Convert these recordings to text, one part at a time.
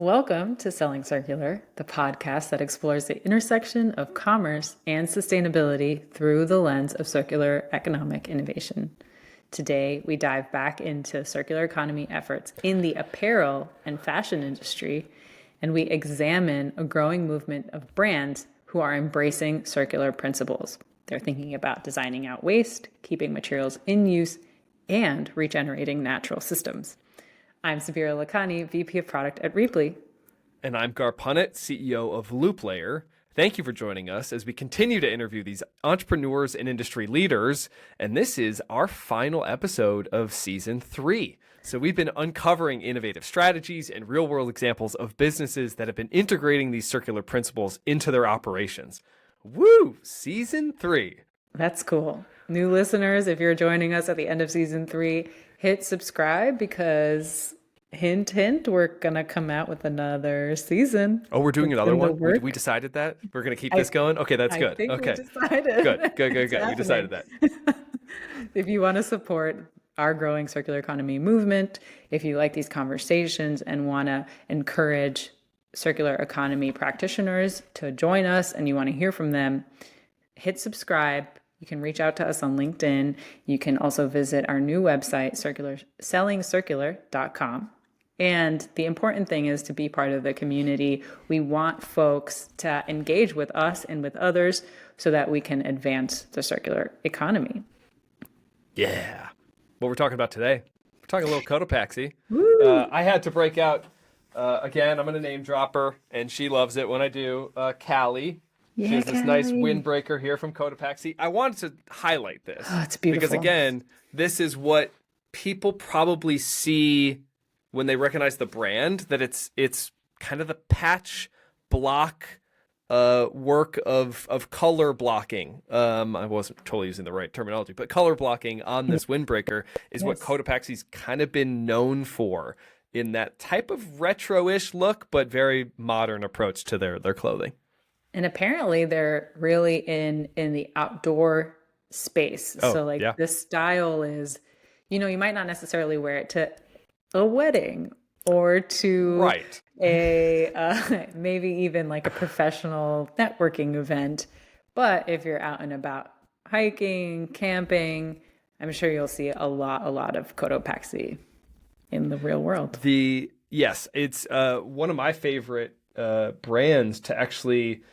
Welcome to Selling Circular, the podcast that explores the intersection of commerce and sustainability through the lens of circular economic innovation. Today, we dive back into circular economy efforts in the apparel and fashion industry, and we examine a growing movement of brands who are embracing circular principles. They're thinking about designing out waste, keeping materials in use, and regenerating natural systems. I'm Sabira Lakhani, VP of Product at Reaply. And I'm Gar Punnett, CEO of LoopLayer. Thank you for joining us as we continue to interview these entrepreneurs and industry leaders. And this is our final episode of Season 3. So we've been uncovering innovative strategies and real-world examples of businesses that have been integrating these circular principles into their operations. Woo! Season 3. That's cool. New listeners, if you're joining us at the end of Season 3, hit subscribe because hint, hint, we're going to come out with another season. Oh, we're doing another one? We decided that? We're going to keep this going? Okay, that's good. I think okay. We decided. Good. We decided that. If you want to support our growing circular economy movement, if you like these conversations and want to encourage circular economy practitioners to join us and you want to hear from them, hit subscribe. You can reach out to us on LinkedIn. You can also visit our new website, sellingcircular.com. And the important thing is to be part of the community. We want folks to engage with us and with others so that we can advance the circular economy. Yeah. What we're talking about today, we're talking a little Cotopaxi. I had to break out, again, I'm going to name drop her, and she loves it when I do, Callie. Yeah, she has this Callie. nice windbreaker here from Cotopaxi. I wanted to highlight this. Oh, it's beautiful. Because, again, this is what people probably see when they recognize the brand, that it's kind of the patch block work of color blocking. I wasn't totally using the right terminology, but color blocking on this windbreaker is what Cotopaxi's kind of been known for, in that type of retro-ish look, but very modern approach to their clothing. And apparently they're really in the outdoor space. This style is, you might not necessarily wear it to a wedding or to a maybe even like a professional networking event. But if you're out and about hiking, camping, I'm sure you'll see a lot of Cotopaxi in the real world. Yes, it's one of my favorite brands to actually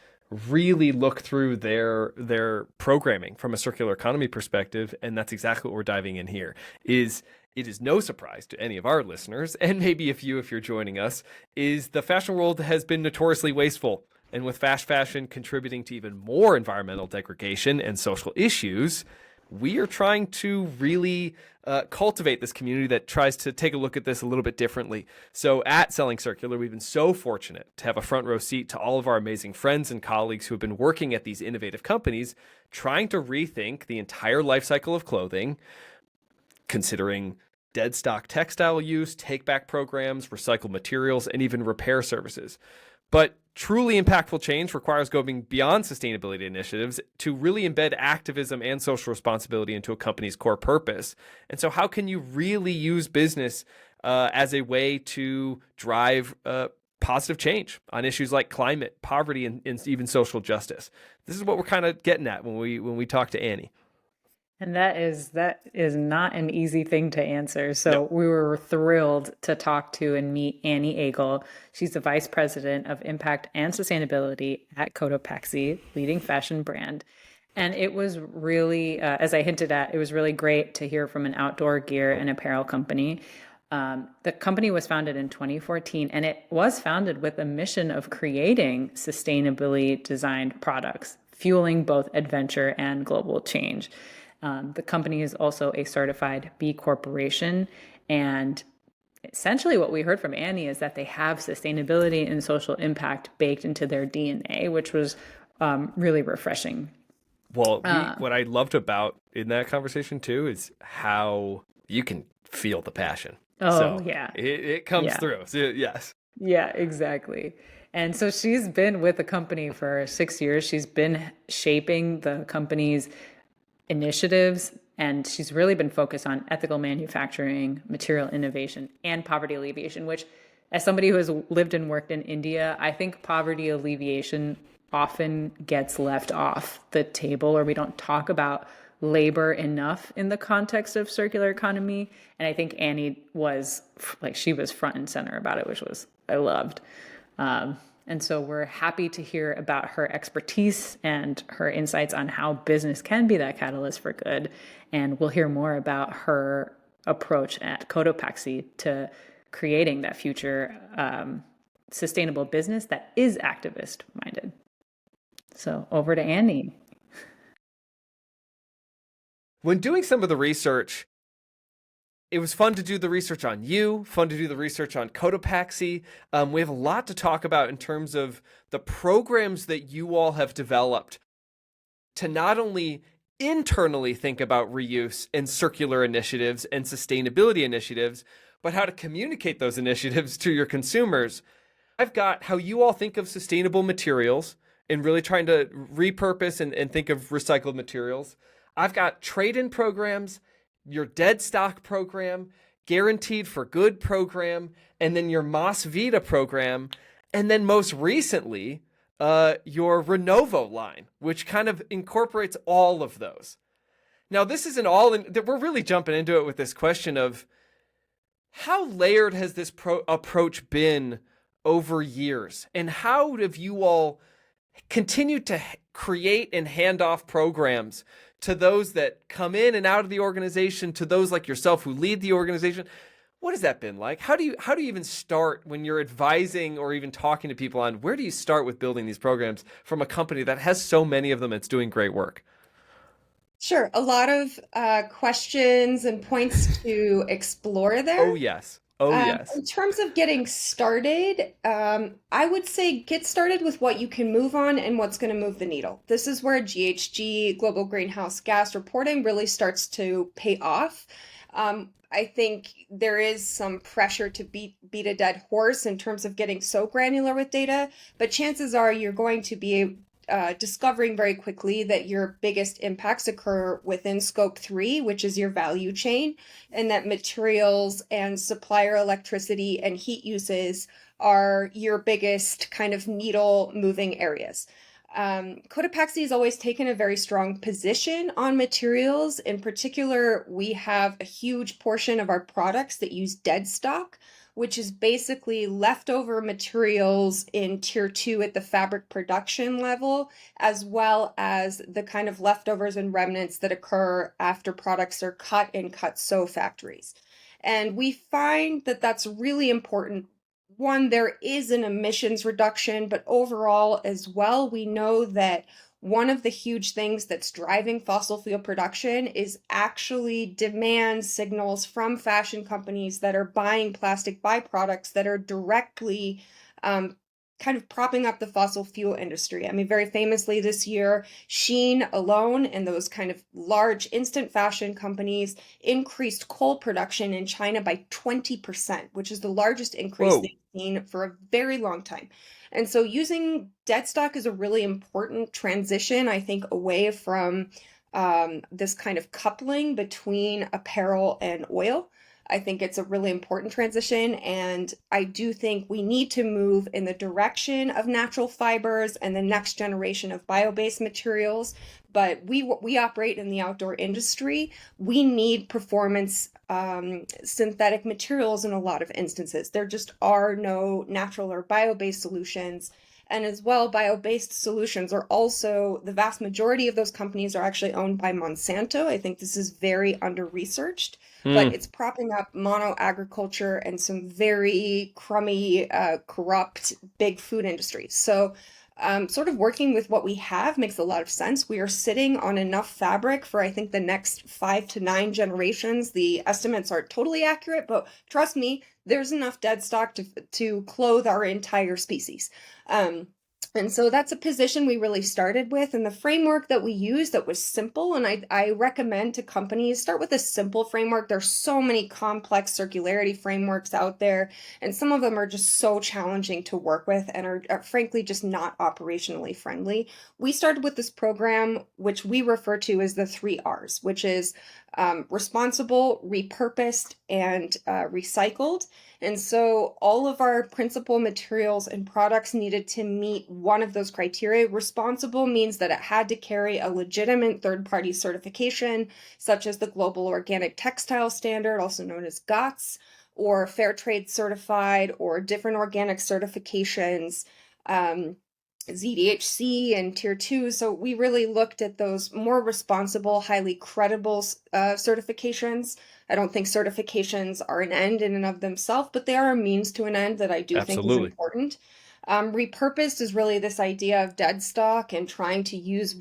really look through their programming from a circular economy perspective, and that's exactly what we're diving in here. It is no surprise to any of our listeners, and maybe if you're joining us, is the fashion world has been notoriously wasteful, and with fast fashion contributing to even more environmental degradation and social issues, we are trying to really cultivate this community that tries to take a look at this a little bit differently. So at Selling Circular, we've been so fortunate to have a front row seat to all of our amazing friends and colleagues who have been working at these innovative companies, trying to rethink the entire life cycle of clothing, considering Deadstock textile use, take-back programs, recycled materials, and even repair services. But truly impactful change requires going beyond sustainability initiatives to really embed activism and social responsibility into a company's core purpose. And so how can you really use business as a way to drive positive change on issues like climate, poverty, and even social justice? This is what we're kind of getting at when we talk to Annie. And that is not an easy thing to answer. So We were thrilled to talk to and meet Annie Agle. She's the Vice President of Impact and Sustainability at Cotopaxi, leading fashion brand. And it was really, as I hinted at, it was really great to hear from an outdoor gear and apparel company. The company was founded in 2014, and it was founded with a mission of creating sustainably designed products, fueling both adventure and global change. The company is also a certified B Corporation, and essentially what we heard from Annie is that they have sustainability and social impact baked into their DNA, which was really refreshing. Well, what I loved about in that conversation too is how you can feel the passion. It comes through. So, yes. Yeah, exactly. And so she's been with the company for 6 years. She's been shaping the company's initiatives, and she's really been focused on ethical manufacturing, material innovation, and poverty alleviation, which as somebody who has lived and worked in India, I think poverty alleviation often gets left off the table, or we don't talk about labor enough in the context of circular economy. And I think Annie was like, she was front and center about it, which was, I loved. And so we're happy to hear about her expertise and her insights on how business can be that catalyst for good. And we'll hear more about her approach at Cotopaxi to creating that future sustainable business that is activist minded. So over to Annie. When doing some of the research, it was fun to do the research on you, fun to do the research on Cotopaxi. We have a lot to talk about in terms of the programs that you all have developed to not only internally think about reuse and circular initiatives and sustainability initiatives, but how to communicate those initiatives to your consumers. I've got how you all think of sustainable materials and really trying to repurpose and think of recycled materials. I've got trade-in programs, your Deadstock program, Guaranteed for Good program, and then your Mas Vida program, and then most recently, your Renovo line, which kind of incorporates all of those. Now, this isn't all in, we're really jumping into it with this question of how layered has this approach been over years, and how have you all continued to create and hand off programs to those that come in and out of the organization, to those like yourself who lead the organization? What has that been like? How do you even start when you're advising or even talking to people on where do you start with building these programs from a company that has so many of them and it's doing great work? Sure. A lot of questions and points to explore there. Oh, yes. Oh, yes. In terms of getting started, I would say get started with what you can move on and what's going to move the needle. This is where GHG, global greenhouse gas reporting, really starts to pay off. I think there is some pressure to beat a dead horse in terms of getting so granular with data, but chances are you're going to be discovering very quickly that your biggest impacts occur within scope 3, which is your value chain, and that materials and supplier electricity and heat uses are your biggest kind of needle moving areas. Cotopaxi has always taken a very strong position on materials. In particular, we have a huge portion of our products that use Deadstock, which is basically leftover materials in tier 2 at the fabric production level, as well as the kind of leftovers and remnants that occur after products are cut in cut-sew factories. And we find that that's really important. One, there is an emissions reduction, but overall as well, we know that one of the huge things that's driving fossil fuel production is actually demand signals from fashion companies that are buying plastic byproducts that are directly kind of propping up the fossil fuel industry. I mean, very famously this year, Shein alone and those kind of large instant fashion companies increased coal production in China by 20%, which is the largest increase Whoa. they've seen for a very long time. And so using Deadstock is a really important transition, I think, away from this kind of coupling between apparel and oil. I think it's a really important transition, and I do think we need to move in the direction of natural fibers and the next generation of bio-based materials. But we operate in the outdoor industry. We need performance synthetic materials in a lot of instances. There just are no natural or bio-based solutions. And as well, bio-based solutions are also, the vast majority of those companies are actually owned by Monsanto. I think this is very under-researched, but it's propping up mono agriculture and some very crummy, corrupt, big food industries. So sort of working with what we have makes a lot of sense. We are sitting on enough fabric for, I think, the next 5 to 9 generations. The estimates aren't totally accurate, but trust me, there's enough dead stock to clothe our entire species. And so that's a position we really started with. And the framework that we used that was simple, and I recommend to companies start with a simple framework. There's so many complex circularity frameworks out there, and some of them are just so challenging to work with and are frankly just not operationally friendly. We started with this program, which we refer to as the 3 Rs, which is responsible, repurposed, and recycled. And so all of our principal materials and products needed to meet one of those criteria. Responsible means that it had to carry a legitimate third-party certification, such as the Global Organic Textile Standard, also known as GOTS, or Fair Trade Certified, or different organic certifications. ZDHC and Tier 2. So we really looked at those more responsible, highly credible certifications. I don't think certifications are an end in and of themselves, but they are a means to an end that I do think is Absolutely. important. Repurposed is really this idea of dead stock and trying to use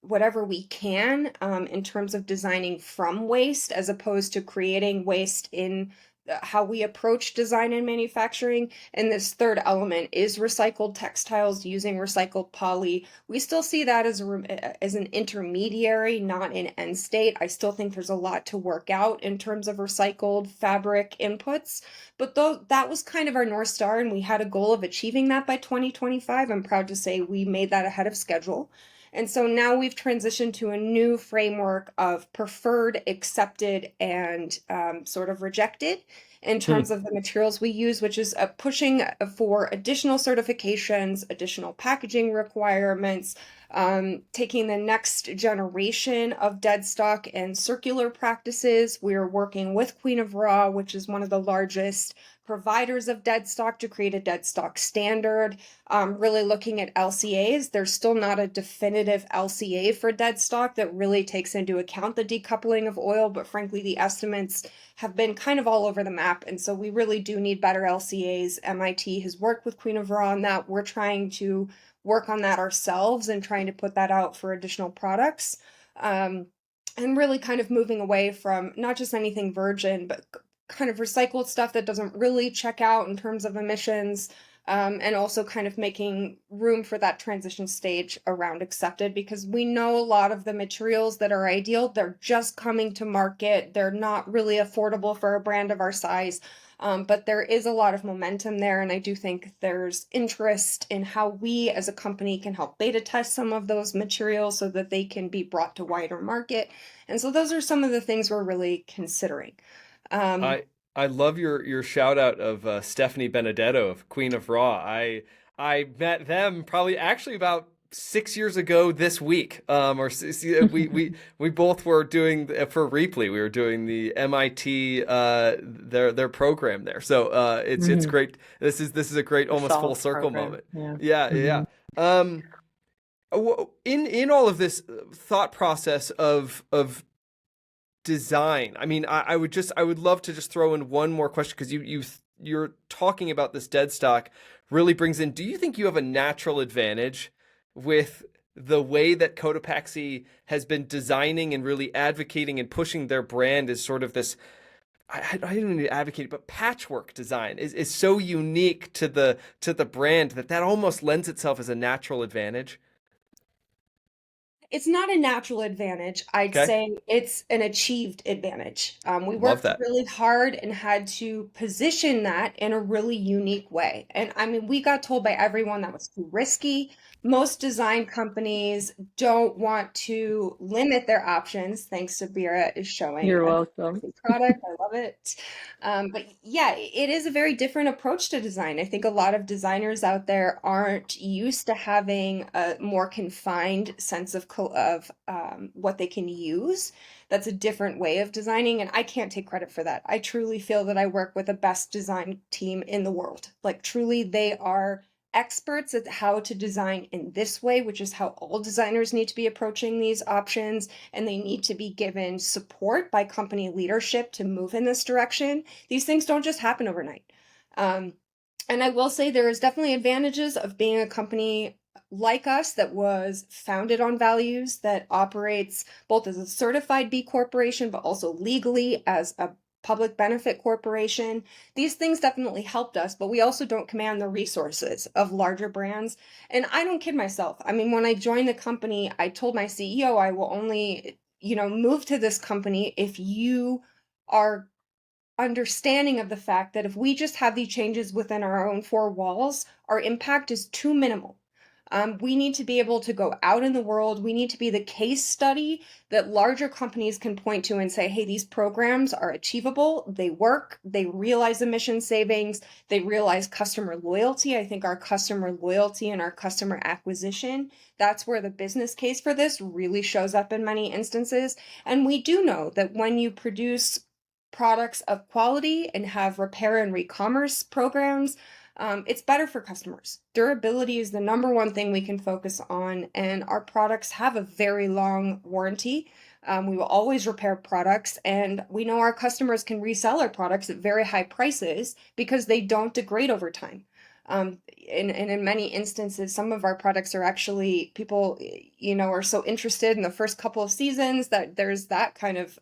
whatever we can in terms of designing from waste as opposed to creating waste in how we approach design and manufacturing. And this third element is recycled textiles using recycled poly. We still see that as an intermediary, not an end state. I still think there's a lot to work out in terms of recycled fabric inputs, but though that was kind of our North Star, and we had a goal of achieving that by 2025. I'm proud to say we made that ahead of schedule. And so now we've transitioned to a new framework of preferred, accepted, and sort of rejected in Hmm. terms of the materials we use, which is pushing for additional certifications, additional packaging requirements, taking the next generation of dead stock and circular practices. We're working with Queen of Raw, which is one of the largest providers of dead stock, to create a dead stock standard. Really looking at LCAs. There's still not a definitive LCA for dead stock that really takes into account the decoupling of oil, but frankly, the estimates have been kind of all over the map. And so we really do need better LCAs. MIT has worked with Queen of Raw on that. We're trying to work on that ourselves and trying to put that out for additional products. And really kind of moving away from not just anything virgin, but kind of recycled stuff that doesn't really check out in terms of emissions, and also kind of making room for that transition stage around accepted, because we know a lot of the materials that are ideal, they're just coming to market. They're not really affordable for a brand of our size. But there is a lot of momentum there, and I do think there's interest in how we as a company can help beta test some of those materials so that they can be brought to wider market. And so those are some of the things we're really considering. Um, I love your shout out of Stephanie Benedetto of Queen of Raw. I met them probably actually about 6 years ago this week. We both were doing for Repley. We were doing the MIT their program there. So it's Mhm. great. This is a great The almost full SOLVE circle program. moment. Yeah. Yeah, yeah. Hmm. Yeah. In all of this thought process of design. I mean, I would love to just throw in one more question because you're talking about this dead stock really brings in. Do you think you have a natural advantage with the way that Cotopaxi has been designing and really advocating and pushing their brand as sort of this? I don't even need to advocate, but patchwork design is so unique to the brand that almost lends itself as a natural advantage. It's not a natural advantage. I'd Okay, say it's an achieved advantage. We love worked that. really hard and had to position that in a really unique way. And I mean, we got told by everyone that was too risky. Most design companies don't want to limit their options. Thanks to Bira is showing You're a welcome. product. I love it. But yeah, it is a very different approach to design. I think a lot of designers out there aren't used to having a more confined sense of what they can use. That's a different way of designing, and I can't take credit for that. I truly feel that I work with the best design team in the world. Like, truly, they are experts at how to design in this way, which is how all designers need to be approaching these options, and they need to be given support by company leadership to move in this direction. These things don't just happen overnight. Um, and I will say there is definitely advantages of being a company like us that was founded on values, that operates both as a certified B corporation, but also legally as a public benefit corporation. These things definitely helped us, but we also don't command the resources of larger brands. And I don't kid myself. I mean, when I joined the company, I told my CEO I will only, move to this company if you are understanding of the fact that if we just have these changes within our own four walls, our impact is too minimal. We need to be able to go out in the world. We need to be the case study that larger companies can point to and say, hey, these programs are achievable. They work. They realize emission savings. They realize customer loyalty. I think our customer loyalty and our customer acquisition, that's where the business case for this really shows up in many instances. And we do know that when you produce products of quality and have repair and re-commerce programs, it's better for customers. Durability is the number one thing we can focus on, and our products have a very long warranty. We will always repair products, and we know our customers can resell our products at very high prices because they don't degrade over time. And in many instances, some of our products are actually, people, are so interested in the first couple of seasons that there's that kind of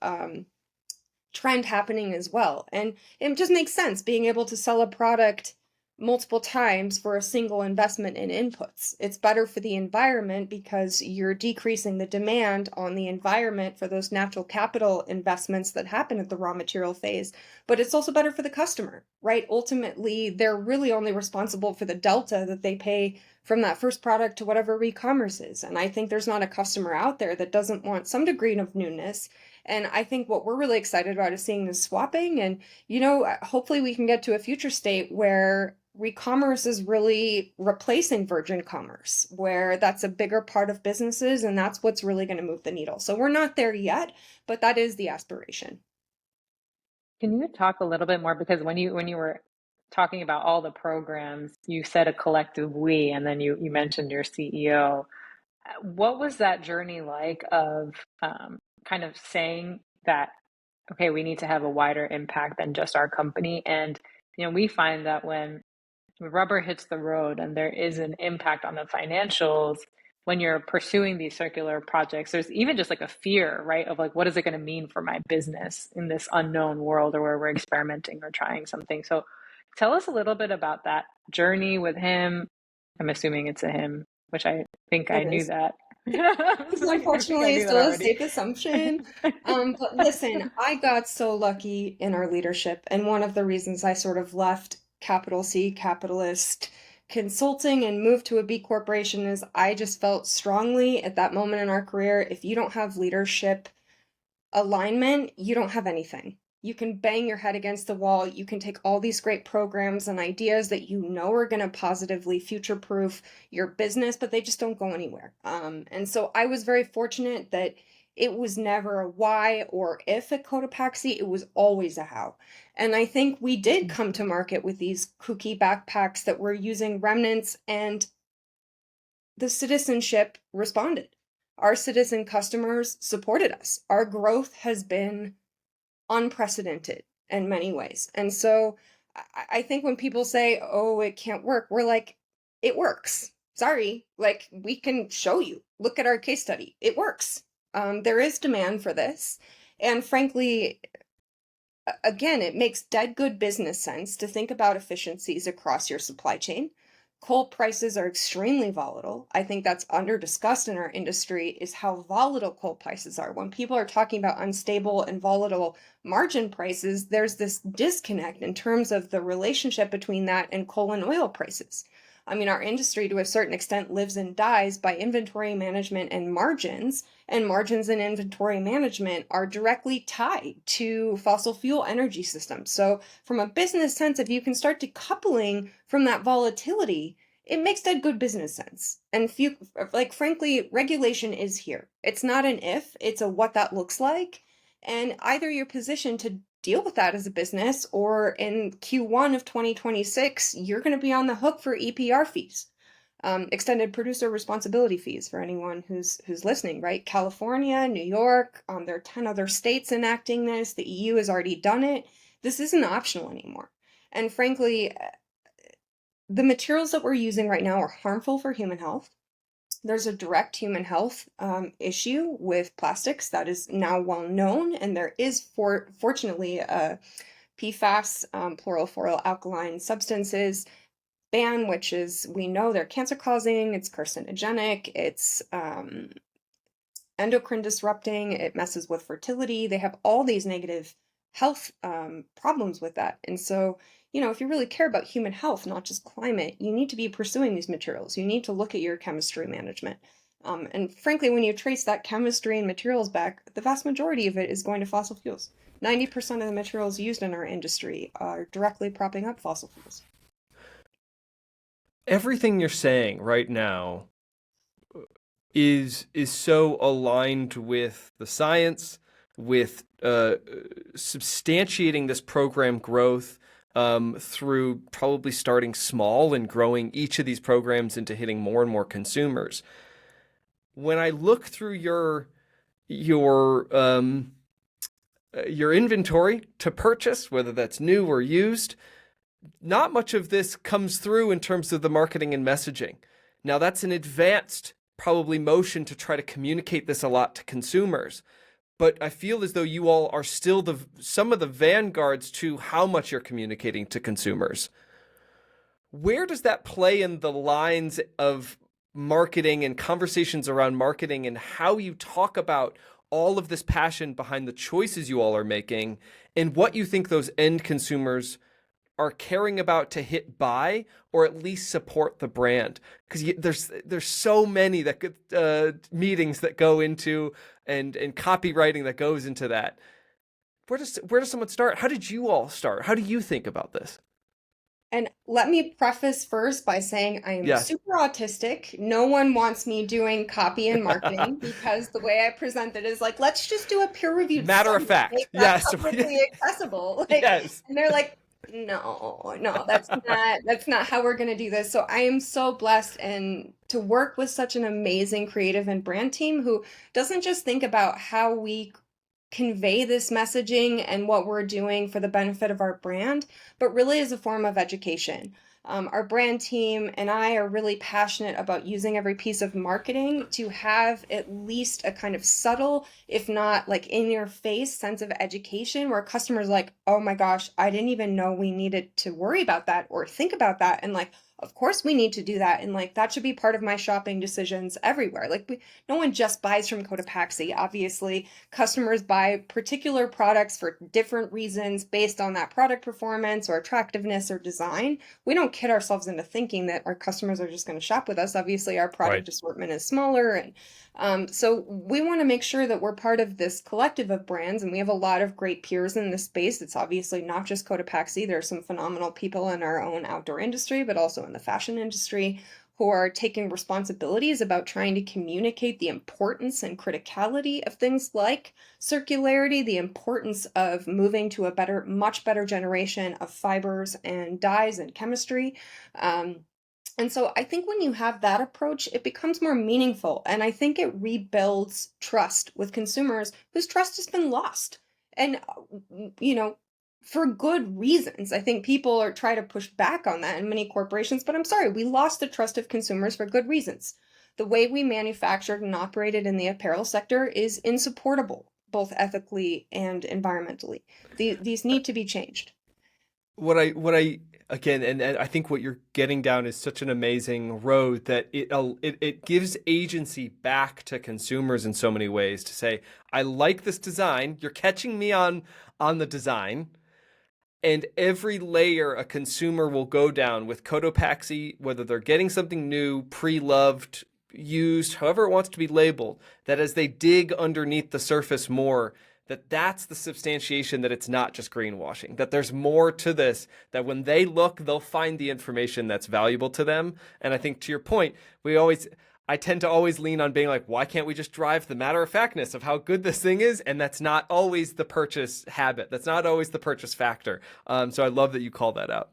trend happening as well. And it just makes sense being able to sell a product multiple times for a single investment in inputs. It's better for the environment because you're decreasing the demand on the environment for those natural capital investments that happen at the raw material phase. But it's also better for the customer, right? Ultimately, they're really only responsible for the delta that they pay from that first product to whatever re-commerce is. And I think there's not a customer out there that doesn't want some degree of newness. And I think what we're really excited about is seeing this swapping. And, hopefully we can get to a future state where re-commerce is really replacing virgin commerce, where that's a bigger part of businesses, and that's what's really going to move the needle. So we're not there yet, but that is the aspiration. Can you talk a little bit more, because when you were talking about all the programs, you said a collective we, and then you mentioned your CEO. What was that journey like of kind of saying that, okay, we need to have a wider impact than just our company? And we find that when rubber hits the road and there is an impact on the financials, when you're pursuing these circular projects, there's even just like a fear, right? Of like, what is it going to mean for my business in this unknown world, or where we're experimenting or trying something? So tell us a little bit about that journey with him. I'm assuming it's a him, which I think I It knew is. that. I think I Unfortunately, knew it's that still a already. safe assumption. But listen, I got so lucky in our leadership, and one of the reasons I sort of left capital C capitalist consulting and moved to a B corporation is I just felt strongly at that moment in our career, if you don't have leadership alignment, you don't have anything. You can bang your head against the wall. You can take all these great programs and ideas that are going to positively future proof your business, but they just don't go anywhere. And so I was very fortunate that it was never a why or if at Cotopaxi, it was always a how. And I think we did come to market with these kooky backpacks that were using remnants, and the citizenship responded. Our citizen customers supported us. Our growth has been unprecedented in many ways. And so I think when people say, oh, it can't work, we're like, it works. Sorry, like we can show you. Look at our case study. It works. There is demand for this. And frankly, again, it makes dead good business sense to think about efficiencies across your supply chain. Coal prices are extremely volatile. I think that's under discussed in our industry, is how volatile coal prices are. When people are talking about unstable and volatile margin prices, there's this disconnect in terms of the relationship between that and coal and oil prices. I mean, our industry to a certain extent lives and dies by inventory management and margins and inventory management are directly tied to fossil fuel energy systems. So from a business sense, if you can start decoupling from that volatility, it makes dead good business sense. And frankly, regulation is here. It's not an if, it's a what that looks like. And either you're positioned to deal with that as a business, or in Q1 of 2026, you're going to be on the hook for EPR fees. Extended producer responsibility fees for anyone who's listening, right? California, New York, there are 10 other states enacting this. The EU has already done it. This isn't optional anymore. And frankly, the materials that we're using right now are harmful for human health. There's a direct human health issue with plastics that is now well known, and there is fortunately a PFAS, fluoroalkyl substances ban, which is we know they're cancer causing, it's carcinogenic, it's endocrine disrupting, it messes with fertility. They have all these negative health problems with that. And so, if you really care about human health, not just climate, you need to be pursuing these materials. You need to look at your chemistry management. And frankly, when you trace that chemistry and materials back, the vast majority of it is going to fossil fuels. 90% of the materials used in our industry are directly propping up fossil fuels. Everything you're saying right now is so aligned with the science, with substantiating this program growth through probably starting small and growing each of these programs into hitting more and more consumers. When I look through your inventory to purchase, whether that's new or used, not much of this comes through in terms of the marketing and messaging. Now, that's an advanced probably motion to try to communicate this a lot to consumers. But I feel as though you all are still some of the vanguards to how much you're communicating to consumers. Where does that play in the lines of marketing and conversations around marketing and how you talk about all of this passion behind the choices you all are making and what you think those end consumers are caring about to hit buy or at least support the brand? Because there's so many meetings that go into and copywriting that goes into that. Where does someone start? How did you all start? How do you think about this? And let me preface first by saying I am Yes. super autistic. No one wants me doing copy and marketing because the way I present it is like, let's just do a peer-reviewed Matter of study, fact, make that yes. publicly accessible. Yes. And they're like, no, that's not how we're going to do this. So I am so blessed and to work with such an amazing creative and brand team who doesn't just think about how we convey this messaging and what we're doing for the benefit of our brand, but really as a form of education. Our brand team and I are really passionate about using every piece of marketing to have at least a kind of subtle, if not like in your face sense of education where customers are like, oh my gosh, I didn't even know we needed to worry about that or think about that. And like, of course we need to do that. And like, that should be part of my shopping decisions everywhere. Like no one just buys from Cotopaxi. Obviously, customers buy particular products for different reasons based on that product performance or attractiveness or design. We don't kid ourselves into thinking that our customers are just going to shop with us. Obviously, our product assortment is smaller. And so we want to make sure that we're part of this collective of brands. And we have a lot of great peers in this space. It's obviously not just Cotopaxi. There are some phenomenal people in our own outdoor industry, but also in the fashion industry who are taking responsibilities about trying to communicate the importance and criticality of things like circularity, the importance of moving to a much better generation of fibers and dyes and chemistry. And so I think when you have that approach, it becomes more meaningful. And I think it rebuilds trust with consumers whose trust has been lost. And, for good reasons. I think people are trying to push back on that in many corporations, but I'm sorry, we lost the trust of consumers for good reasons. The way we manufactured and operated in the apparel sector is insupportable, both ethically and environmentally. These need to be changed. What I again, and I think what you're getting down is such an amazing road that it gives agency back to consumers in so many ways to say, I like this design. You're catching me on the design. And every layer a consumer will go down with Cotopaxi, whether they're getting something new, pre-loved, used, however it wants to be labeled, that as they dig underneath the surface more, that's the substantiation that it's not just greenwashing, that there's more to this, that when they look, they'll find the information that's valuable to them. And I think to your point, I tend to always lean on being like, why can't we just drive the matter-of-factness of how good this thing is? And that's not always the purchase habit. That's not always the purchase factor. So I love that you call that out.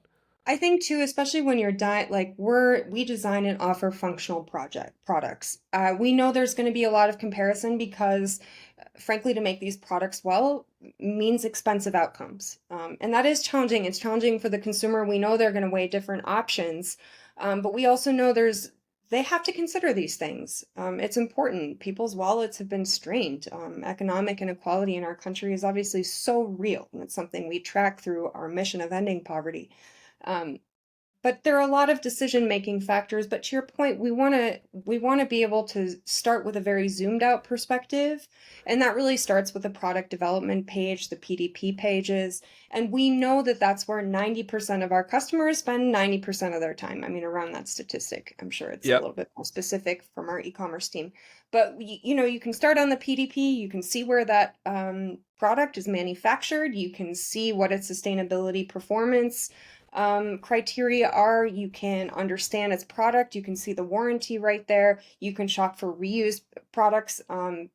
I think too, especially when you're we design and offer functional products. We know there's going to be a lot of comparison because, frankly, to make these products well means expensive outcomes, and that is challenging. It's challenging for the consumer. We know they're going to weigh different options, but we also know there's they have to consider these things. It's important. People's wallets have been strained. Economic inequality in our country is obviously so real, and it's something we track through our mission of ending poverty. Um, but there are a lot of decision-making factors. But to your point, we want to be able to start with a very zoomed out perspective, and that really starts with the product development page, the PDP pages, and we know that that's where 90% of our customers spend 90% of their time. I mean, around that statistic. I'm sure it's a Yep. little bit more specific from our e-commerce team, but you can start on the PDP. You can see where that product is manufactured. You can see what its sustainability performance criteria are. You can understand its product. You can see the warranty right there. You can shop for reused products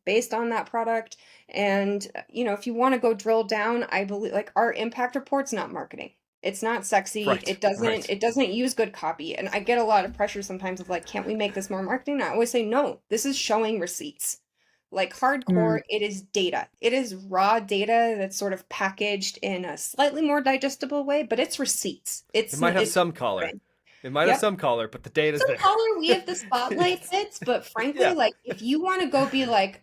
based on that product. And if you want to go drill down, I believe like our impact report's not marketing. It's not sexy. Right. It doesn't Right. it doesn't use good copy. And I get a lot of pressure sometimes of like, can't we make this more marketing? And I always say no. This is showing receipts. Like hardcore, Mm, it is data. It is raw data that's sort of packaged in a slightly more digestible way, but it's receipts. It It's might have it's some color. It might have Yep. some color, but the data's Some there. color, we have the spotlight hits, but frankly, Yeah. like if you want to go be like,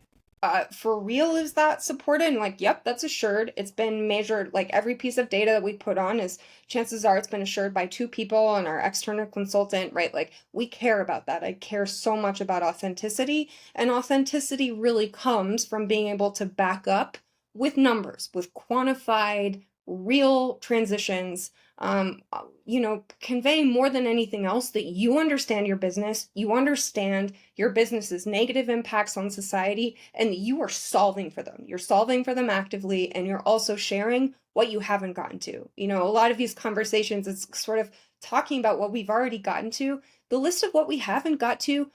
for real, is that supported? And like, yep, that's assured. It's been measured. Like every piece of data that we put on is chances are it's been assured by two people and our external consultant, right? Like we care about that. I care so much about authenticity, and authenticity really comes from being able to back up with numbers, with quantified, real transitions, convey more than anything else that you understand your business, you understand your business's negative impacts on society, and that you are solving for them. You're solving for them actively, and you're also sharing what you haven't gotten to. A lot of these conversations, it's sort of talking about what we've already gotten to. The list of what we haven't got to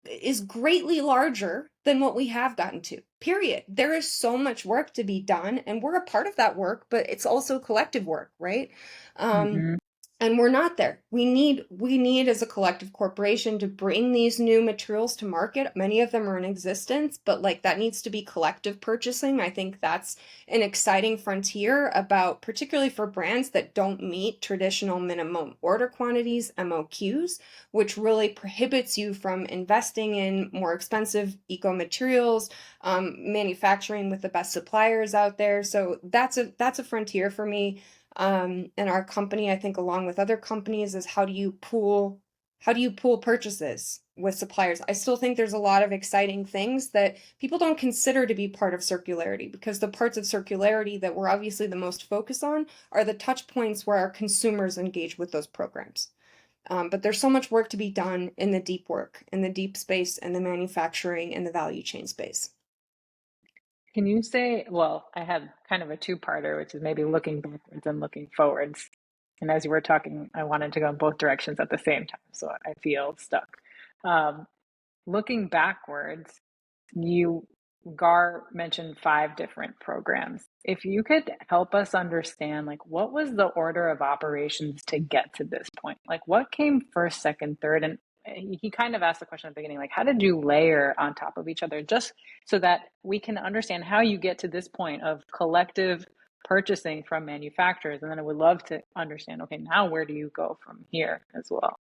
is greatly larger than what we have gotten to. Period. There is so much work to be done, and we're a part of that work, but it's also collective work, right? Um, mhm. and we're not there. We need as a collective corporation to bring these new materials to market. Many of them are in existence, but like that needs to be collective purchasing. I think that's an exciting frontier about particularly for brands that don't meet traditional minimum order quantities, MOQs, which really prohibits you from investing in more expensive eco materials, manufacturing with the best suppliers out there. So that's a frontier for me. And our company, I think, along with other companies, is how do you pool purchases with suppliers? I still think there's a lot of exciting things that people don't consider to be part of circularity, because the parts of circularity that we're obviously the most focused on are the touch points where our consumers engage with those programs. But there's so much work to be done in the deep work, in the deep space, and the manufacturing and the value chain space. Can you say, well, I had kind of a two-parter, which is maybe looking backwards and looking forwards. And as you were talking, I wanted to go in both directions at the same time, so I feel stuck. Um, Looking backwards, you Gar mentioned 5 different programs. If you could help us understand, like, what was the order of operations to get to this point? Like, what came first, second, third? And he kind of asked the question at the beginning, like, how did you layer on top of each other, just so that we can understand how you get to this point of collective purchasing from manufacturers? And then I would love to understand, okay, now where do you go from here as well?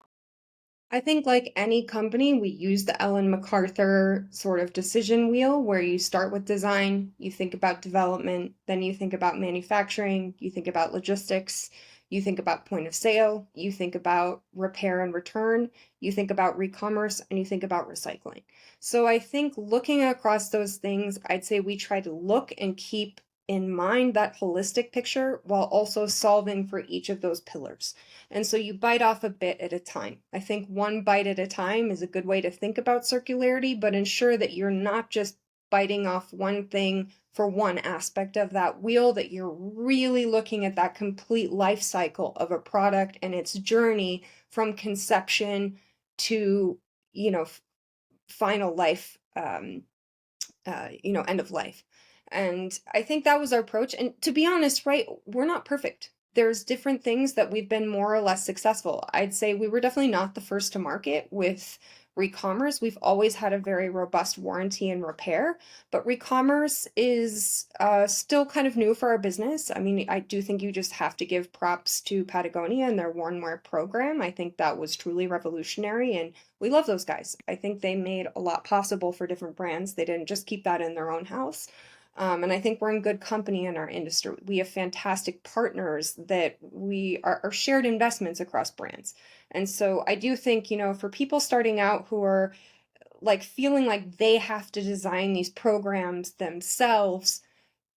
I think, like any company, we use the Ellen MacArthur sort of decision wheel where you start with design, you think about development, then you think about manufacturing, you think about logistics, you think about point of sale, you think about repair and return, you think about re-commerce, and you think about recycling. So I think looking across those things, I'd say we try to look and keep in mind that holistic picture while also solving for each of those pillars. And so you bite off a bit at a time. I think one bite at a time is a good way to think about circularity, but ensure that you're not just biting off one thing for one aspect of that wheel, that you're really looking at that complete life cycle of a product and its journey from conception to, final life, end of life. And I think that was our approach. And to be honest, right, we're not perfect. There's different things that we've been more or less successful. I'd say we were definitely not the first to market with Recommerce, we've always had a very robust warranty and repair, but recommerce is still kind of new for our business. I mean, I do think you just have to give props to Patagonia and their Worn Wear program. I think that was truly revolutionary, and we love those guys. I think they made a lot possible for different brands. They didn't just keep that in their own house. And I think we're in good company in our industry. We have fantastic partners that we are shared investments across brands. And so I do think, for people starting out who are like feeling like they have to design these programs themselves,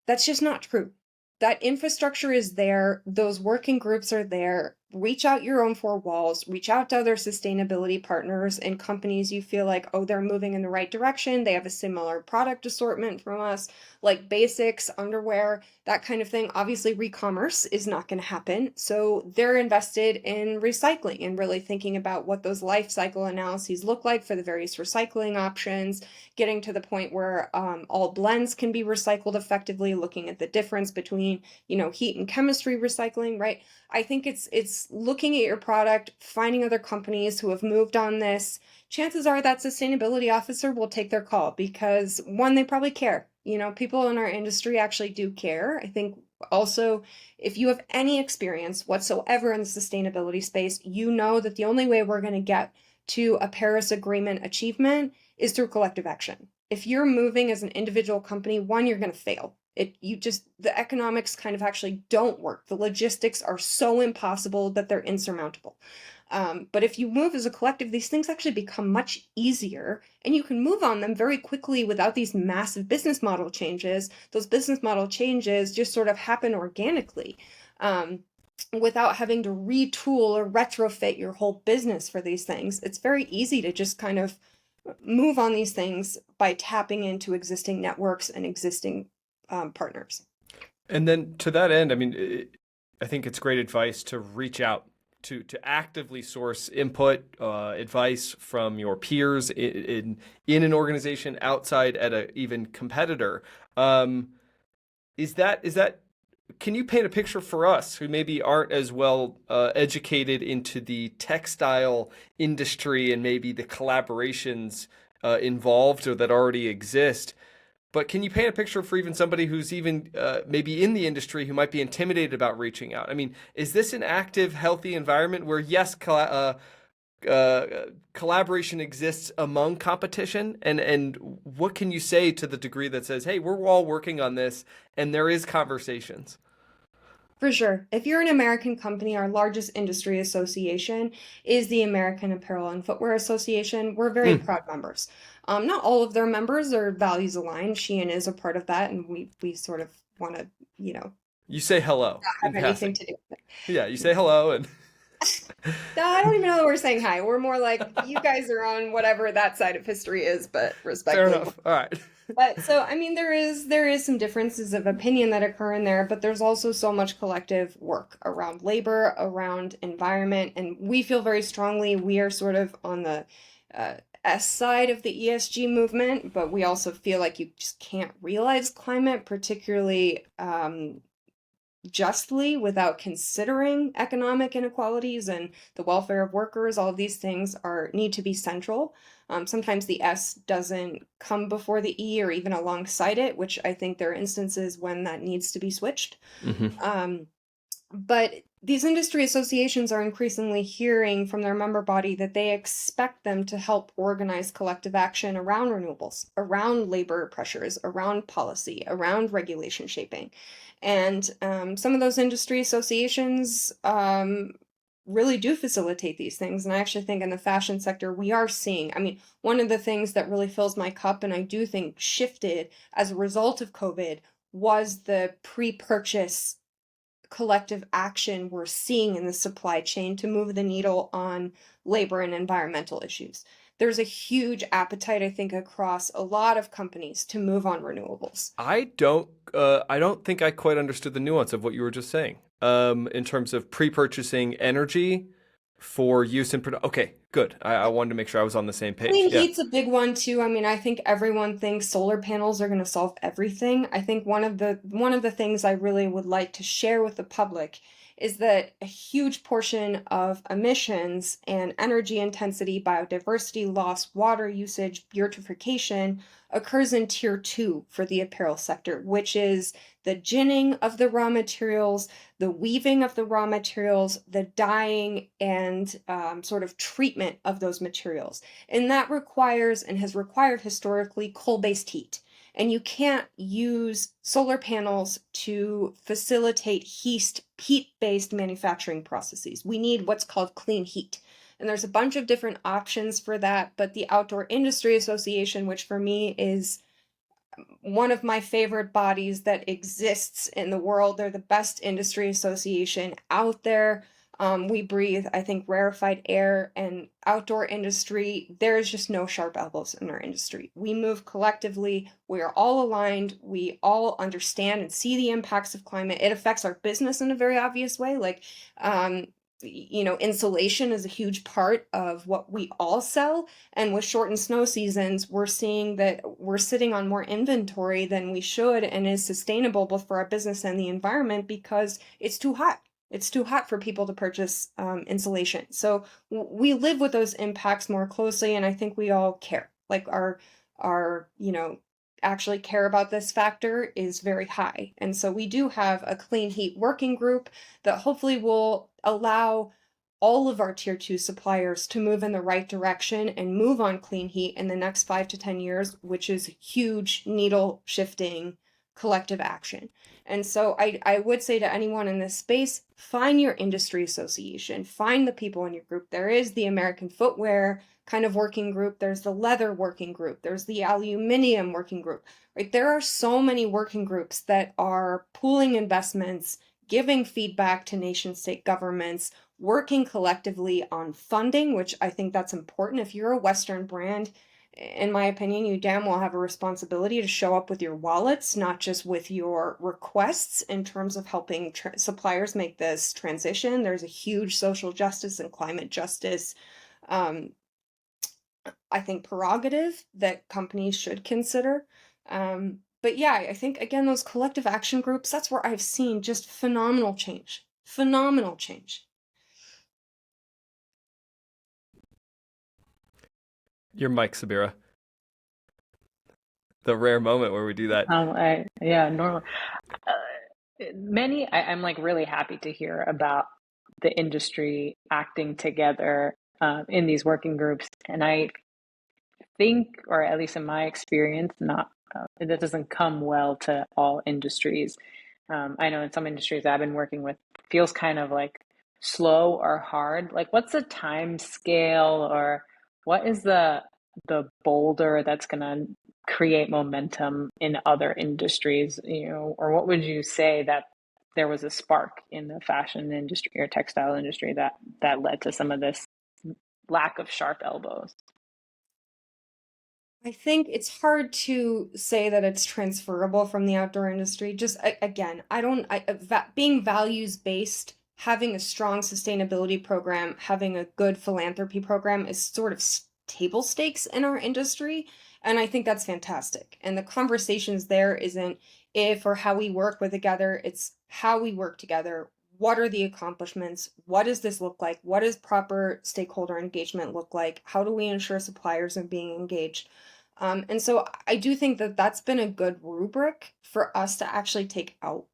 that's just not true. That infrastructure is there. Those working groups are there. Reach out your own four walls, reach out to other sustainability partners and companies you feel like, oh, they're moving in the right direction. They have a similar product assortment from us, like basics, underwear, that kind of thing. Obviously, re-commerce is not going to happen. So they're invested in recycling and really thinking about what those life cycle analyses look like for the various recycling options, getting to the point where all blends can be recycled effectively, looking at the difference between, heat and chemistry recycling, right? I think it's looking at your product, finding other companies who have moved on this. Chances are that sustainability officer will take their call because one, they probably care. People in our industry actually do care. I think also, if you have any experience whatsoever in the sustainability space, you know that the only way we're going to get to a Paris Agreement achievement is through collective action. If you're moving as an individual company, one, you're going to fail. The economics kind of actually don't work. The logistics are so impossible that they're insurmountable. But if you move as a collective, these things actually become much easier and you can move on them very quickly without these massive business model changes. Those business model changes just sort of happen organically, without having to retool or retrofit your whole business for these things. It's very easy to just kind of move on these things by tapping into existing networks and existing partners. And then to that end, I mean, I think it's great advice to reach out to actively source input, advice from your peers in an organization, outside at a even competitor. Is that can you paint a picture for us who maybe aren't as well educated into the textile industry and maybe the collaborations involved or that already exist? But can you paint a picture for even somebody who's even maybe in the industry who might be intimidated about reaching out? I mean, is this an active, healthy environment where, yes, collaboration exists among competition? And what can you say to the degree that says, hey, we're all working on this and there is conversations? For sure. If you're an American company, our largest industry association is the American Apparel and Footwear Association. We're very proud members. Not all of their members are values aligned. Shein is a part of that, and we sort of want to, You say hello not in have anything passing. to do with it. Yeah, you say hello and No, I don't even know that we're saying hi. We're more like, you guys are on whatever that side of history is, but fair respectfully. enough. All right. But so, I mean, there is some differences of opinion that occur in there, but there's also so much collective work around labor, around environment, and we feel very strongly we are sort of on the S side of the ESG movement, but we also feel like you just can't realize climate, particularly justly, without considering economic inequalities and the welfare of workers. All of these things need to be central. Sometimes the S doesn't come before the E or even alongside it, which I think there are instances when that needs to be switched. But these industry associations are increasingly hearing from their member body that they expect them to help organize collective action around renewables, around labor pressures, around policy, around regulation shaping. And some of those industry associations really do facilitate these things. And I actually think in the fashion sector, we are seeing, I mean, one of the things that really fills my cup and I do think shifted as a result of COVID was the pre-purchase collective action we're seeing in the supply chain to move the needle on labor and environmental issues. There's a huge appetite, I think, across a lot of companies to move on renewables. I don't think I quite understood the nuance of what you were just saying. In terms of pre-purchasing energy for use in production. Okay, good. I wanted to make sure I was on the same page. Clean heat's a big one too. I mean, I think everyone thinks solar panels are going to solve everything. I think one of the things I really would like to share with the public is that a huge portion of emissions and energy intensity, biodiversity loss, water usage, eutrophication occurs in tier 2 for the apparel sector, which is the ginning of the raw materials, the weaving of the raw materials, the dyeing, and sort of treatment of those materials. And that requires and has required historically coal-based heat. And you can't use solar panels to facilitate heat-based manufacturing processes. We need what's called clean heat. And there's a bunch of different options for that, but the Outdoor Industry Association, which for me is one of my favorite bodies that exists in the world. They're the best industry association out there. We breathe, I think, rarefied air, and outdoor industry, there's just no sharp elbows in our industry. We move collectively. We are all aligned. We all understand and see the impacts of climate. It affects our business in a very obvious way. Like, insulation is a huge part of what we all sell. And with shortened snow seasons, we're seeing that we're sitting on more inventory than we should, and is sustainable both for our business and the environment because it's too hot. It's too hot for people to purchase insulation. So we live with those impacts more closely, and I think we all care. Like our actually care about this factor is very high. And so we do have a clean heat working group that hopefully will allow all of our tier 2 suppliers to move in the right direction and move on clean heat in the next 5 to 10 years, which is huge needle shifting collective action. And so I would say to anyone in this space, find your industry association, find the people in your group. There is the American footwear kind of working group, there's the leather working group, there's the aluminum working group, right? There are so many working groups that are pooling investments, giving feedback to nation state governments, working collectively on funding, which I think that's important. If you're a Western brand, in my opinion, you damn well have a responsibility to show up with your wallets, not just with your requests in terms of helping suppliers make this transition. There's a huge social justice and climate justice, I think, prerogative that companies should consider. But yeah, I think, again, those collective action groups, that's where I've seen just phenomenal change. Phenomenal change. Your mic, Sabira. The rare moment where we do that. Yeah, normal. I'm like really happy to hear about the industry acting together in these working groups, and I think, or at least in my experience, not that doesn't come well to all industries. I know in some industries I've been working with, feels kind of like slow or hard. Like, what's the time scale, or what is the boulder that's going to create momentum in other industries? Or what would you say that there was a spark in the fashion industry or textile industry that led to some of this lack of sharp elbows? I think it's hard to say that it's transferable from the outdoor industry. Just again, being values based, having a strong sustainability program, having a good philanthropy program is sort of table stakes in our industry. And I think that's fantastic. And the conversations there isn't if or how we work with together, it's how we work together. What are the accomplishments? What does this look like? What does proper stakeholder engagement look like? How do we ensure suppliers are being engaged? And so I do think that that's been a good rubric for us to actually take out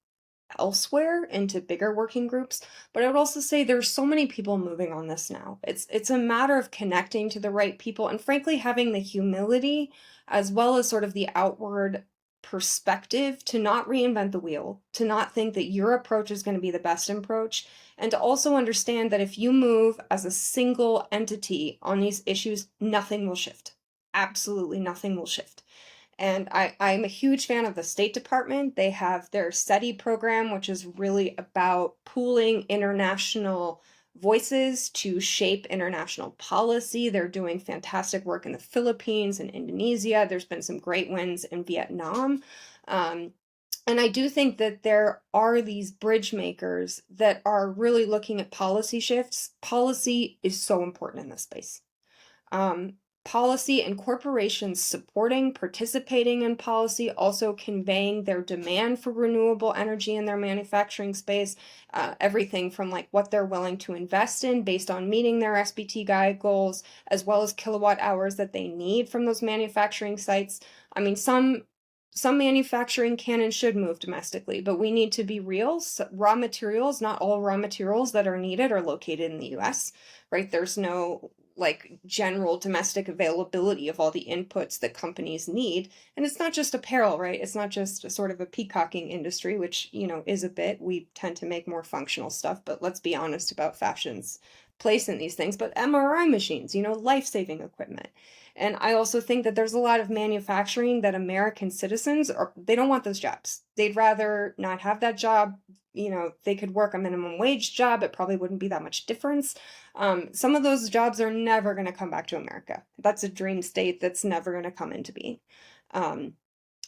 elsewhere into bigger working groups. But I would also say there's so many people moving on this now. It's a matter of connecting to the right people and frankly having the humility as well as sort of the outward perspective to not reinvent the wheel, to not think that your approach is going to be the best approach, and to also understand that if you move as a single entity on these issues, nothing will shift. Absolutely nothing will shift. And I'm a huge fan of the State Department. They have their SETI program, which is really about pooling international voices to shape international policy. They're doing fantastic work in the Philippines and Indonesia. There's been some great wins in Vietnam. And I do think that there are these bridge makers that are really looking at policy shifts. Policy is so important in this space. policy and corporations supporting, participating in policy, also conveying their demand for renewable energy in their manufacturing space, everything from like what they're willing to invest in based on meeting their SBT guide goals, as well as kilowatt hours that they need from those manufacturing sites. I mean, some manufacturing can and should move domestically, but we need to be real. So raw materials, not all raw materials that are needed are located in the US, right? There's no like general domestic availability of all the inputs that companies need. And it's not just apparel, right? It's not just a sort of a peacocking industry, which, you know, is a bit. We tend to make more functional stuff, but let's be honest about fashion's place in these things. But MRI machines, you know, life-saving equipment. And I also think that there's a lot of manufacturing that American citizens they don't want those jobs. They'd rather not have that job. You know, they could work a minimum wage job. It probably wouldn't be that much difference. Some of those jobs are never going to come back to America. That's a dream state that's never going to come into being.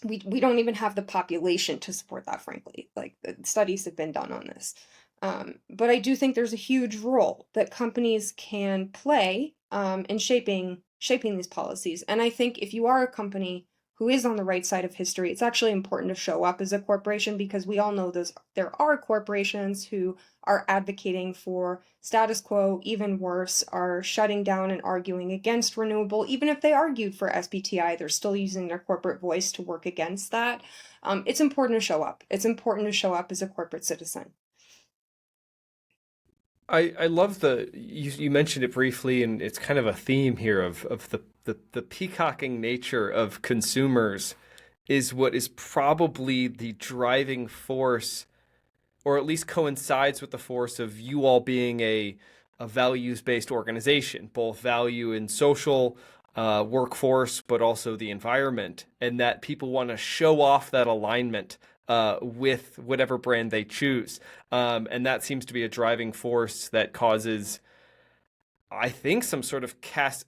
We don't even have the population to support that, frankly. Like, studies have been done on this. But I do think there's a huge role that companies can play in shaping these policies. And I think if you are a company who is on the right side of history, it's actually important to show up as a corporation, because we all know there are corporations who are advocating for status quo, even worse, are shutting down and arguing against renewable. Even if they argued for SBTI, they're still using their corporate voice to work against that. It's important to show up. It's important to show up as a corporate citizen. I love you mentioned it briefly, and it's kind of a theme here of the peacocking nature of consumers is what is probably the driving force, or at least coincides with the force of you all being a values-based organization, both value in social workforce, but also the environment, and that people want to show off that alignment with whatever brand they choose. And that seems to be a driving force that causes, I think, some sort of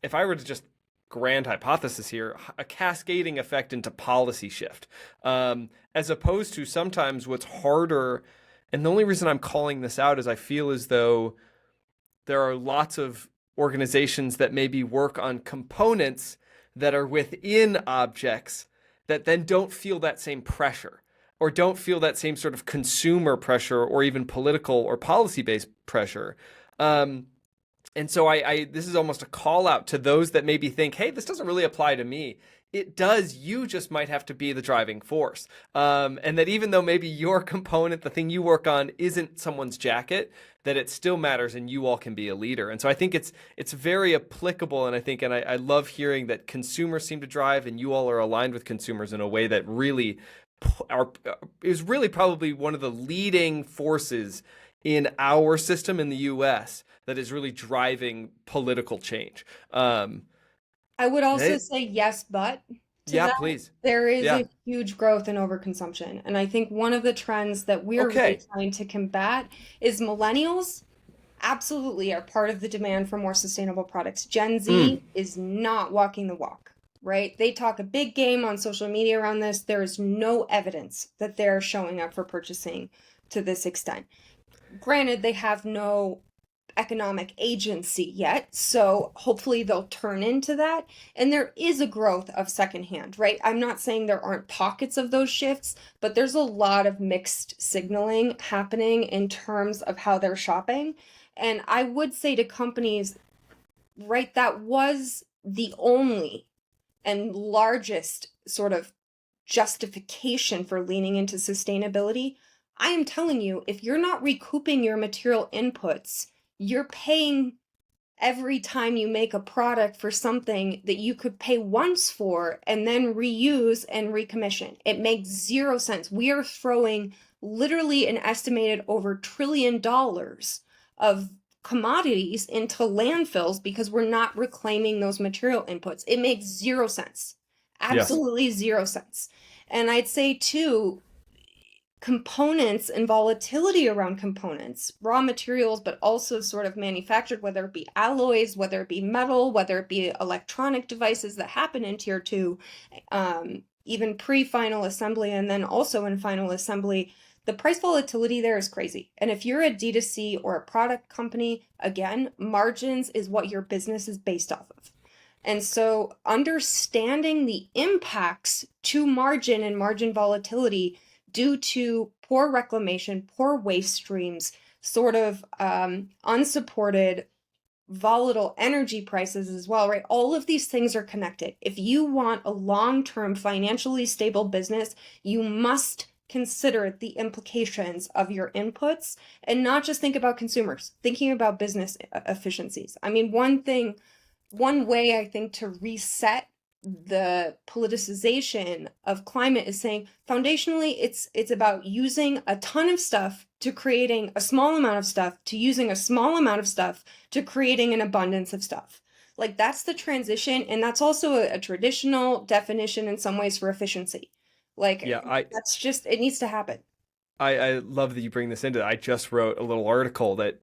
if I were to just grand hypothesis here, a cascading effect into policy shift, as opposed to sometimes what's harder. And the only reason I'm calling this out is I feel as though there are lots of organizations that maybe work on components that are within objects that then don't feel that same pressure, or don't feel that same sort of consumer pressure, or even political or policy-based pressure. And so this is almost a call out to those that maybe think, hey, this doesn't really apply to me. It does. You just might have to be the driving force. And that even though maybe your component, the thing you work on, isn't someone's jacket, that it still matters and you all can be a leader. And so I think it's very applicable. And I love hearing that consumers seem to drive, and you all are aligned with consumers in a way that really is really probably one of the leading forces in our system in the US that is really driving political change. I would also say yes, but yeah, please. There is a huge growth in overconsumption. And I think one of the trends that we're really trying to combat is millennials absolutely are part of the demand for more sustainable products. Gen Z is not walking the walk, right? They talk a big game on social media around this. There is no evidence that they're showing up for purchasing to this extent. Granted, they have no economic agency yet, so hopefully they'll turn into that. And there is a growth of secondhand, right? I'm not saying there aren't pockets of those shifts, but there's a lot of mixed signaling happening in terms of how they're shopping. And I would say to companies, right, that was the only and largest sort of justification for leaning into sustainability. I am telling you, if you're not recouping your material inputs, you're paying every time you make a product for something that you could pay once for and then reuse and recommission. It makes zero sense. We are throwing literally an estimated over $1 trillion of commodities into landfills because we're not reclaiming those material inputs. It makes zero sense. Absolutely zero sense. And I'd say too, components and volatility around components, raw materials, but also sort of manufactured, whether it be alloys, whether it be metal, whether it be electronic devices that happen in tier 2, even pre-final assembly, and then also in final assembly, the price volatility there is crazy. And if you're a D2C or a product company, again, margins is what your business is based off of. And so understanding the impacts to margin and margin volatility due to poor reclamation, poor waste streams, sort of unsupported volatile energy prices as well, right? All of these things are connected. If you want a long-term financially stable business, you must consider the implications of your inputs and not just think about consumers, thinking about business efficiencies. I mean, one way I think to reset the politicization of climate is saying foundationally it's about using a ton of stuff to creating a small amount of stuff to using a small amount of stuff to creating an abundance of stuff. Like that's the transition, and that's also a traditional definition in some ways for efficiency. Yeah, Like that's just it needs to happen. I love that you bring this into it. I just wrote a little article that,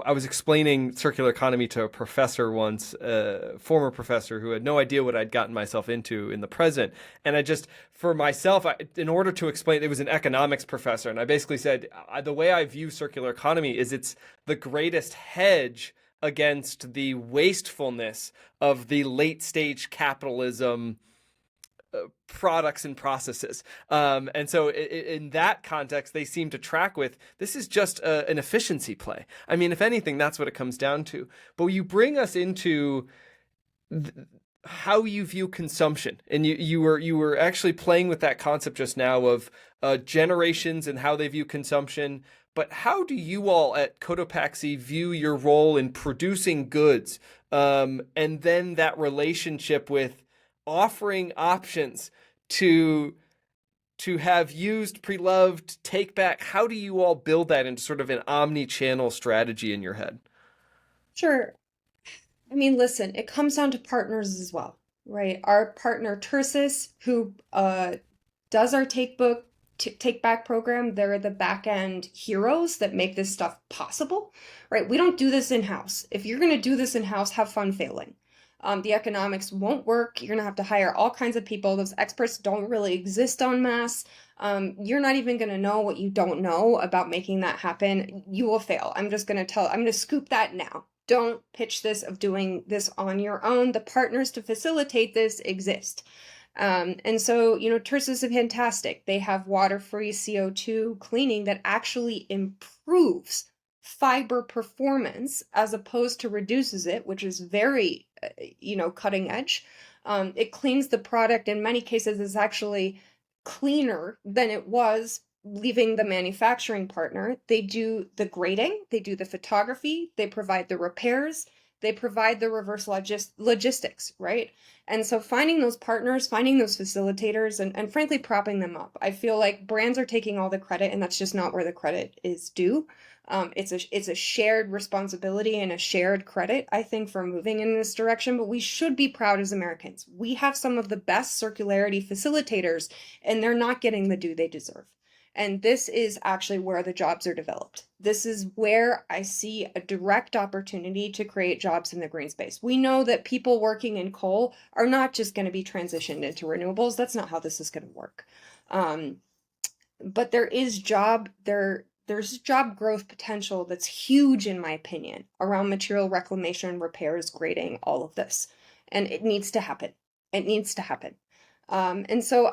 I was explaining circular economy to a professor once, a former professor who had no idea what I'd gotten myself into in the present. And I just, for myself, in order to explain, it was an economics professor. And I basically said, the way I view circular economy is it's the greatest hedge against the wastefulness of the late stage capitalism products and processes. And so in that context, they seem to track with this is just an efficiency play. I mean, if anything, that's what it comes down to. But you bring us into how you view consumption, and you were actually playing with that concept just now of generations and how they view consumption. But how do you all at Cotopaxi view your role in producing goods, and then that relationship with offering options to have used, pre-loved, take back? How do you all build that into sort of an omni-channel strategy in your head? Sure. I mean, listen, it comes down to partners as well, right? Our partner Tersis, who does our take back program, they're the back end heroes that make this stuff possible, right? We don't do this in house. If you're going to do this in house, have fun failing. The economics won't work. You're going to have to hire all kinds of people. Those experts don't really exist en masse. You're not even going to know what you don't know about making that happen. You will fail. I'm going to scoop that now. Don't pitch this of doing this on your own. The partners to facilitate this exist. And so, Tersus is fantastic. They have water-free CO2 cleaning that actually improves fiber performance as opposed to reduces it, which is very, cutting edge. It cleans the product. In many cases, is actually cleaner than it was leaving the manufacturing partner. They do the grading, they do the photography, they provide the repairs, they provide the reverse logistics, right? And so finding those partners, finding those facilitators, and frankly propping them up. I feel like brands are taking all the credit, and that's just not where the credit is due. It's a shared responsibility and a shared credit, I think, for moving in this direction, but we should be proud as Americans. We have some of the best circularity facilitators, and they're not getting the due they deserve. And this is actually where the jobs are developed. This is where I see a direct opportunity to create jobs in the green space. We know that people working in coal are not just going to be transitioned into renewables. That's not how this is going to work. But there's job growth potential that's huge, in my opinion, around material reclamation, repairs, grading, all of this. And it needs to happen. It needs to happen. And so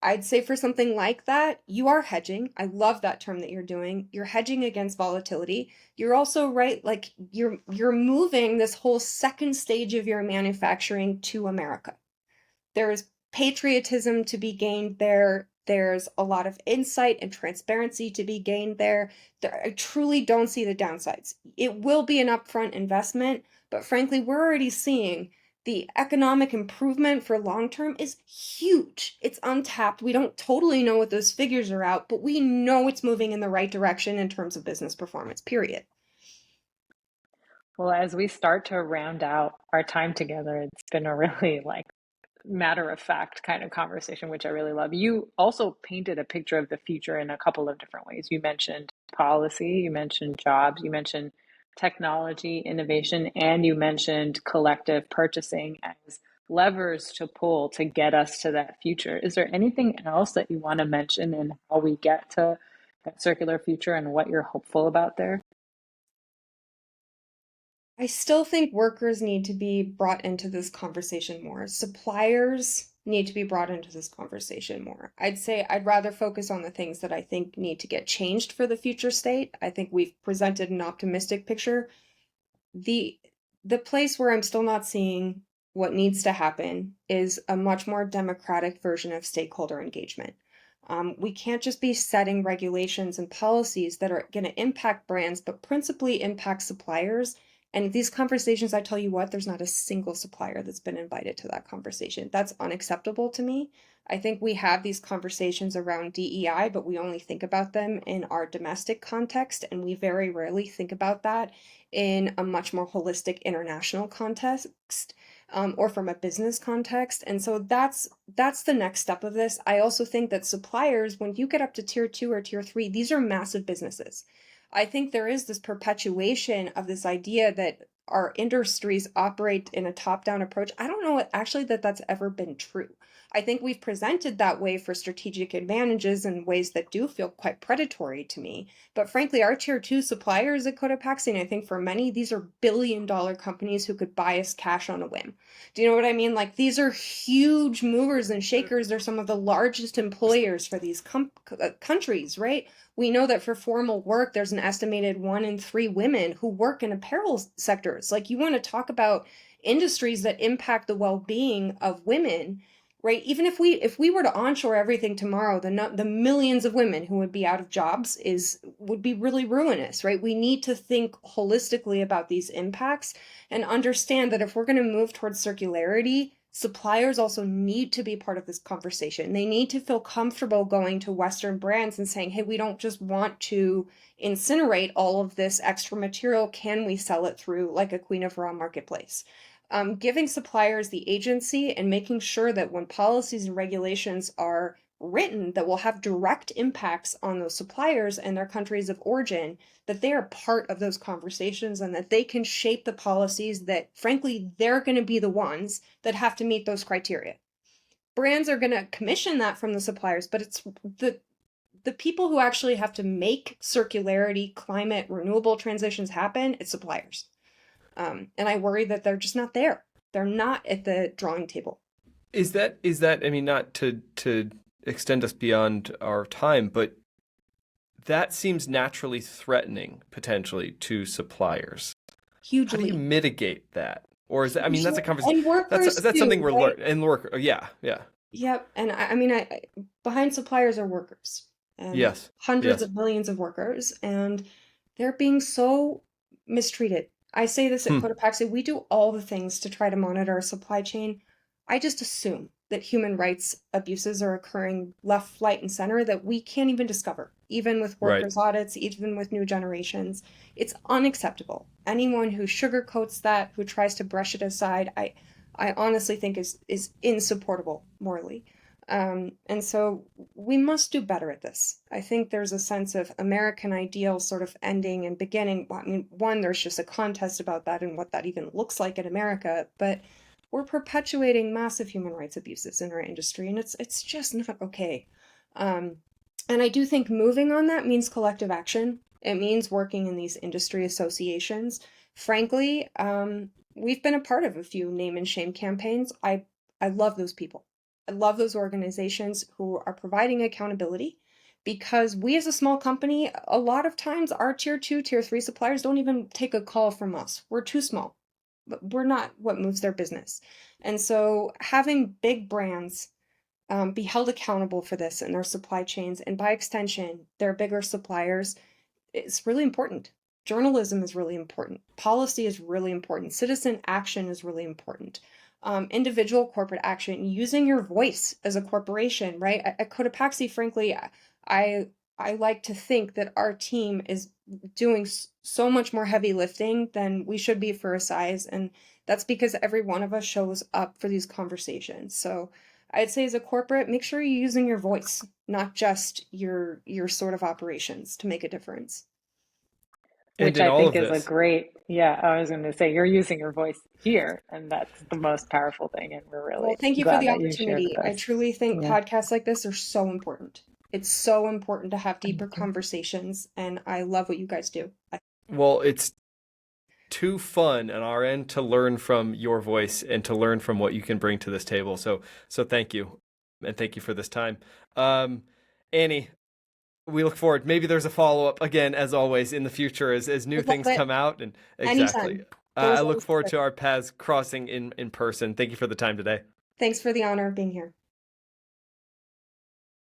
I'd say for something like that, you are hedging. I love that term that you're doing. You're hedging against volatility. You're also right, like you're moving this whole second stage of your manufacturing to America. There's patriotism to be gained there. There's a lot of insight and transparency to be gained there. I truly don't see the downsides. It will be an upfront investment, but frankly, we're already seeing the economic improvement for long term is huge. It's untapped. We don't totally know what those figures are out, but we know it's moving in the right direction in terms of business performance, period. Well, as we start to round out our time together, it's been a really matter of fact kind of conversation, which I really love. You also painted a picture of the future in a couple of different ways. You mentioned policy, you mentioned jobs, you mentioned technology, innovation, and you mentioned collective purchasing as levers to pull to get us to that future. Is there anything else that you want to mention in how we get to that circular future and what you're hopeful about there? I still think workers need to be brought into this conversation more. Suppliers need to be brought into this conversation more. I'd say I'd rather focus on the things that I think need to get changed for the future state. I think we've presented an optimistic picture. The the place where I'm still not seeing what needs to happen is a much more democratic version of stakeholder engagement. We can't just be setting regulations and policies that are going to impact brands, but principally impact suppliers. And these conversations, I tell you what, there's not a single supplier that's been invited to that conversation. That's unacceptable to me. I think we have these conversations around DEI, but we only think about them in our domestic context, and we very rarely think about that in a much more holistic international context, or from a business context. And so that's the next step of this. I also think that suppliers, when you get up to tier 2 or tier 3, these are massive businesses. I think there is this perpetuation of this idea that our industries operate in a top-down approach. I don't know actually that that's ever been true. I think we've presented that way for strategic advantages in ways that do feel quite predatory to me. But frankly, our tier 2 suppliers at Cotopaxi, and I think for many, these are billion-dollar companies who could buy us cash on a whim. Do you know what I mean? Like, these are huge movers and shakers. They're some of the largest employers for these countries, right? We know that for formal work, there's an estimated 1 in 3 women who work in apparel sectors. Like, you want to talk about industries that impact the well-being of women, right? Even if we were to onshore everything tomorrow, the millions of women who would be out of jobs would be really ruinous, right? We need to think holistically about these impacts and understand that if we're going to move towards circularity, suppliers also need to be part of this conversation. They need to feel comfortable going to Western brands and saying, hey, we don't just want to incinerate all of this extra material. Can we sell it through like a Queen of Raw marketplace? Giving suppliers the agency and making sure that when policies and regulations are written that will have direct impacts on those suppliers and their countries of origin, that they are part of those conversations and that they can shape the policies that, frankly, they're going to be the ones that have to meet those criteria. Brands are going to commission that from the suppliers, but it's the people who actually have to make circularity, climate, renewable transitions happen, it's suppliers. And I worry that they're just not there. They're not at the drawing table. Is that I mean, not to extend us beyond our time, but that seems naturally threatening potentially to suppliers. How do you Hugely. mitigate that? Or is that, I mean, that's a conversation. And workers That's too, something we're right? learning and work. Yeah, yeah, Yep. And I mean, behind suppliers are workers and yes, hundreds yes. of millions of workers, and they're being so mistreated. I say this at Hmm. Cotopaxi, we do all the things to try to monitor our supply chain. I just assume that human rights abuses are occurring left, right, and center that we can't even discover, even with Right. workers' audits, even with new generations. It's unacceptable. Anyone who sugarcoats that, who tries to brush it aside, I honestly think is insupportable morally. And so we must do better at this. I think there's a sense of American ideal sort of ending and beginning. Well, I mean, one, there's just a contest about that and what that even looks like in America, but we're perpetuating massive human rights abuses in our industry, and it's just not okay. Um, and I do think moving on that means collective action. It means working in these industry associations. Frankly, we've been a part of a few name and shame campaigns. I love those people. I love those organizations who are providing accountability because we as a small company, a lot of times our tier 2, tier 3 suppliers don't even take a call from us. We're too small. But we're not what moves their business. And so having big brands be held accountable for this in their supply chains, and by extension, their bigger suppliers, is really important. Journalism is really important. Policy is really important. Citizen action is really important. Individual corporate action, using your voice as a corporation, right? At Cotopaxi, frankly, I I like to think that our team is doing so much more heavy lifting than we should be for a size, and that's because every one of us shows up for these conversations. So I'd say as a corporate, make sure you're using your voice, not just your sort of operations to make a difference. And Which in I all think of is a this, great, yeah, I was going to say you're using your voice here, and that's the most powerful thing. And we're Well, really thank you for glad the that you shared opportunity. with I us. truly think Yeah. podcasts like this are so important. It's so important to have Thank deeper you. conversations, and I love what you guys do. well, it's too fun on our end to learn from your voice and to learn from what you can bring to this table. So thank you, and thank you for this time. Annie, we look forward. Maybe there's a follow-up again, as always, in the future as new things come out. And exactly. Anytime. I look forward to our paths crossing in person. Thank you for the time today. Thanks for the honor of being here.